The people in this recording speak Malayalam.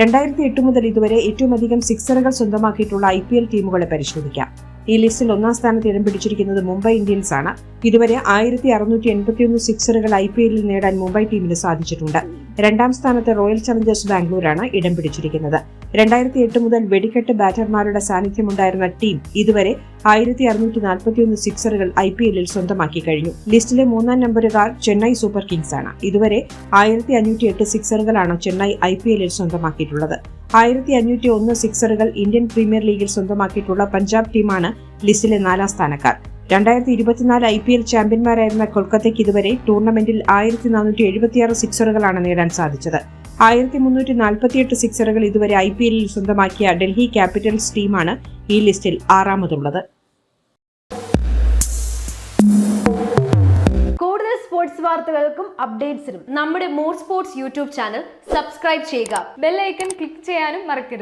2008 മുതൽ ഇതുവരെ ഏറ്റവുമധികം സിക്സറുകൾ സ്വന്തമാക്കിയിട്ടുള്ള IPL ടീമുകളെ പരിശോധിക്കാം. ഈ ലിസ്റ്റിൽ ഒന്നാം സ്ഥാനത്ത് ഇടം പിടിച്ചിരിക്കുന്നത് മുംബൈ ഇന്ത്യൻസ് ആണ്. ഇതുവരെ 1681 സിക്സറുകൾ IPLൽ നേടാൻ മുംബൈ ടീമിന് സാധിച്ചിട്ടുണ്ട്. രണ്ടാം സ്ഥാനത്ത് റോയൽ ചലഞ്ചേഴ്സ് ബാംഗ്ലൂരാണ് ഇടം പിടിച്ചിരിക്കുന്നത്. 2008 മുതൽ വെടിക്കെട്ട് ബാറ്റർമാരുടെ സാന്നിധ്യമുണ്ടായിരുന്ന ടീം ഇതുവരെ 1641 സിക്സറുകൾ IPLൽ സ്വന്തമാക്കി കഴിഞ്ഞു. ലിസ്റ്റിലെ മൂന്നാം നമ്പറുകാർ ചെന്നൈ സൂപ്പർ കിങ്സ് ആണ്. ഇതുവരെ 1508 സിക്സറുകളാണ് ചെന്നൈ IPLൽ സ്വന്തമാക്കിയിട്ടുള്ളത്. 1501 സിക്സറുകൾ ഇന്ത്യൻ പ്രീമിയർ ലീഗിൽ സ്വന്തമാക്കിയിട്ടുള്ള പഞ്ചാബ് ടീമാണ് ലിസ്റ്റിലെ 4ാം സ്ഥാനക്കാർ. 2024 IPL ചാമ്പ്യന്മാരായിരുന്ന കൊൽക്കത്തയ്ക്ക് ഇതുവരെ ടൂർണമെന്റിൽ 1476 സിക്സറുകളാണ് നേടാൻ സാധിച്ചത്. 1348 സിക്സറുകൾ ഇതുവരെ IPLൽ സ്വന്തമാക്കിയ ഡൽഹി ക്യാപിറ്റൽസ് ടീമാണ് ഈ ലിസ്റ്റിൽ 6ാമതുള്ളത്. കൂടുതൽ സ്പോർട്സ് വാർത്തകൾക്കും അപ്ഡേറ്റ്സിനും നമ്മുടെ more sports YouTube channel subscribe ചെയ്യുക. ബെൽ ഐക്കൺ ക്ലിക്ക് ചെയ്യാനും മറക്കരുത്.